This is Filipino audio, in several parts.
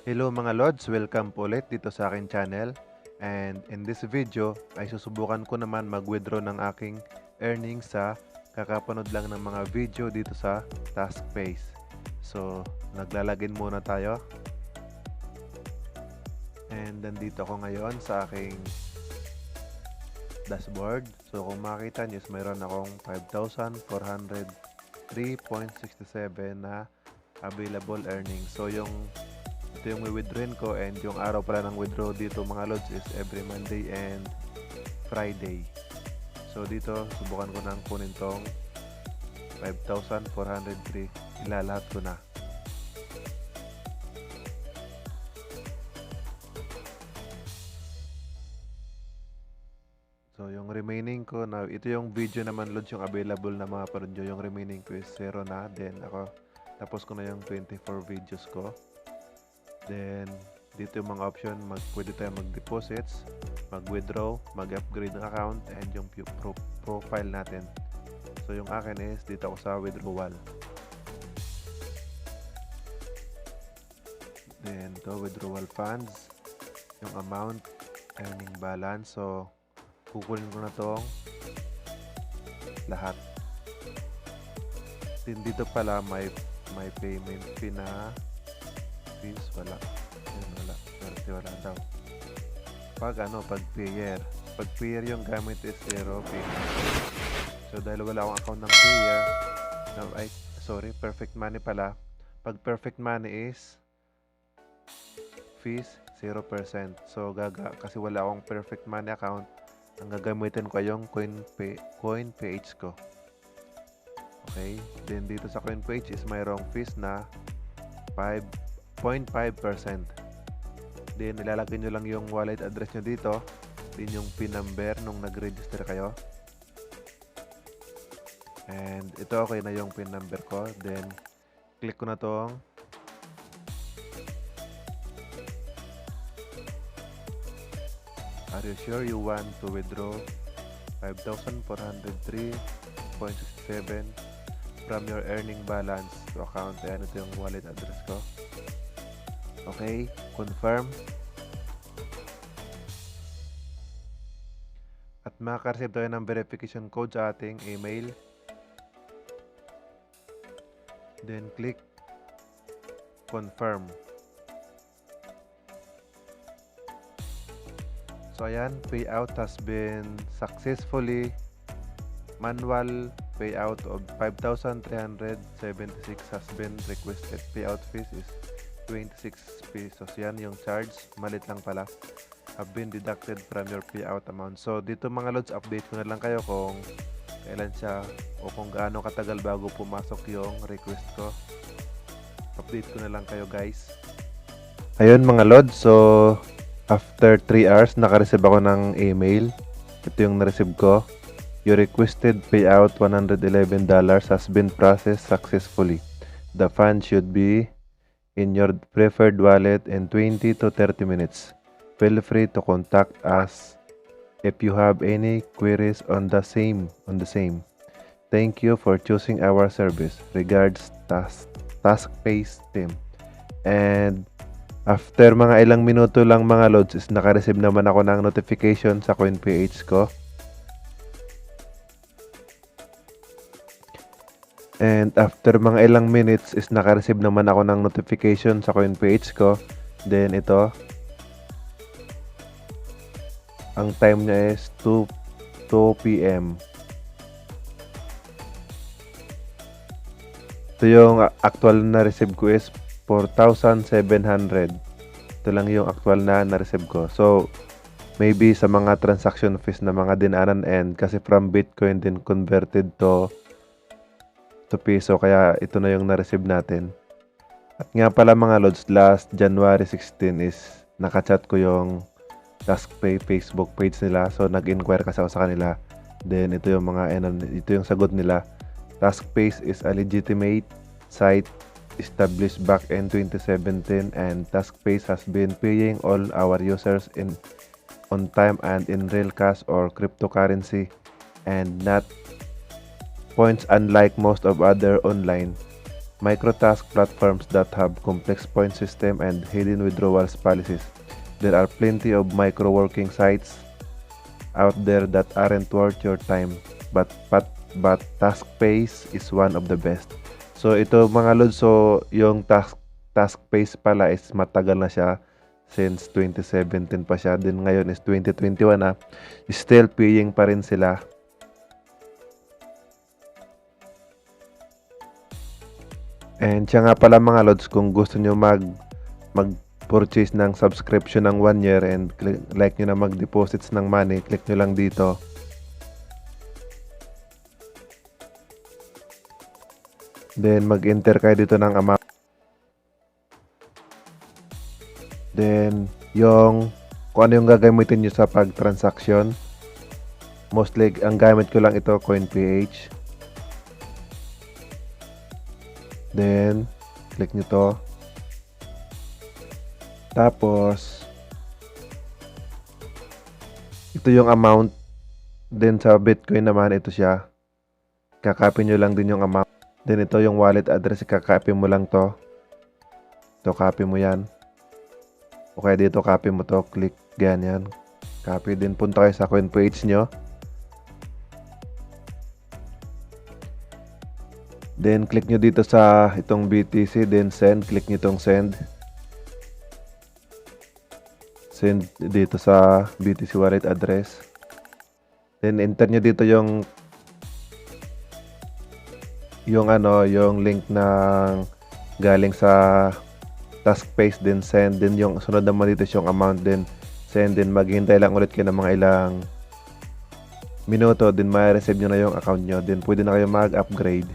Hello mga Lowdz, welcome po ulit dito sa aking channel. And in this video ay susubukan ko naman mag-withdraw ng aking earnings sa kakapanood lang ng mga video dito sa TasksPays. So, naglalagin muna tayo. And nandito ako ngayon sa aking dashboard. So, kung makita nyo, mayroon akong 5,403.67 na available earnings. So, ito yung withdrawin ko, and yung araw pala ng withdraw dito mga Lowdz is every Monday and Friday. So dito subukan ko nang kunin tong 5,403, ilalahat ko na. So yung remaining ko na ito yung video naman Lowdz, yung available na mga parudyo, yung remaining ko is 0 na. Then ako tapos ko na yung 24 videos ko. Then, dito yung mga option, pwede tayo mag-deposits, mag-withdraw, mag-upgrade ng account, and yung profile natin. So, yung akin is, dito ako sa withdrawal. Then, withdrawal funds, yung amount, earning balance. So, kukunin ko na tong lahat. Then, dito pala may payment fee na fees, wala. Wala daw. Pag payer yung gamit is 0 payment. So dahil wala akong account ng payer, perfect money pala. Pag perfect money is fees 0%. So kasi wala akong perfect money account, ang gagamitin ko yung Coins.ph ko. Okay, then dito sa Coins.ph is mayroong fees na 0.5%. Then ilalagay nyo lang yung wallet address nyo dito, din yung PIN number nung nag-register kayo. And ito okay na yung PIN number ko. Then click ko na tong are you sure you want to withdraw 5,403.67 from your earning balance to account? Ayan, ito yung wallet address ko. Okay, confirm. At makaka-receive tayo ng verification code sa ating email. Then click confirm. So ayan, payout has been successfully. Manual payout of 5,376 has been requested. Payout fees is 26 pesos. Yan yung charge, malit lang pala, have been deducted from your payout amount. So dito mga Lowdz, update ko na lang kayo kung kailan siya o kung gaano katagal bago pumasok yung request ko. Update ko na lang kayo guys. Ayun mga Lowdz, so after 3 hours naka-receive ako ng email. Ito yung na-receive ko. Your requested payout $111 has been processed successfully. The fund should be in your preferred wallet in 20 to 30 minutes. Feel free to contact us if you have any queries on the same. Thank you for choosing our service. Regards, TasksPays team. And after mga ilang minuto lang mga Lowdz is naka-receive naman ako ng notification sa Coins.ph ko. And after mga ilang minutes is naka-receive naman ako ng notification sa Coins.ph ko. Then ito, ang time niya is 2 p.m. Ito yung actual na receive ko is 4,700. Ito lang yung actual na na-receive ko. So maybe sa mga transaction fees na mga dinaanan, and kasi from Bitcoin din converted to piso, kaya ito na yung na-receive natin. At nga pala mga Lowdz, last January 16 is nakachat ko yung TasksPay Facebook page nila. So nag-inquire kasi ako sa kanila. Then ito yung ito yung sagot nila. TasksPays is a legitimate site established back in 2017, and TasksPays has been paying all our users on time and in real cash or cryptocurrency, and not points unlike most of other online microtask platforms that have complex point system and hidden withdrawals policies. There are plenty of micro-working sites out there that aren't worth your time, but TaskPays is one of the best. So ito mga lods, so yung TaskPays pala is matagal na siya, since 2017 pa siya, din ngayon is 2021 na, still paying pa rin sila. And siya nga pala mga lods, kung gusto nyo mag-purchase ng subscription ng 1 year and like nyo na mag-deposits ng money, click nyo lang dito. Then mag-enter kayo dito ng amount. Then kung ano yung gagamitin nyo sa pag-transaction. Mostly ang gamit ko lang ito, Coins.ph. Then click nyo to. Tapos ito yung amount. Then sa Bitcoin naman, ito siya. Kakopy nyo lang din yung amount. Then ito yung wallet address, kakopy mo lang to. Ito, copy mo yan. Okay, dito copy mo to, click ganyan. Copy din, punta kayo sa Coins.ph nyo. Then click nyo dito sa itong BTC, then send, click nyo itong send. Send dito sa BTC wallet address. Then enter nyo dito yung link ng galing sa TasksPays, then send. Then yung sunod naman dito yung amount, then send. Then maghintay lang ulit kayo ng mga ilang minuto, then ma-receive nyo na yung account nyo. Then pwede na kayo mag-upgrade.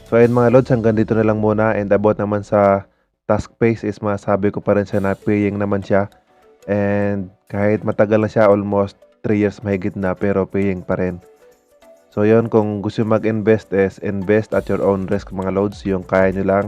So ayun mga lods, hanggang dito na lang muna. And about naman sa TasksPays is masabi ko pa rin siya na paying naman siya. And kahit matagal na siya, almost 3 years mahigit na, pero paying pa rin. So yun, kung gusto mag-invest is invest at your own risk mga lods, yung kaya nyo lang.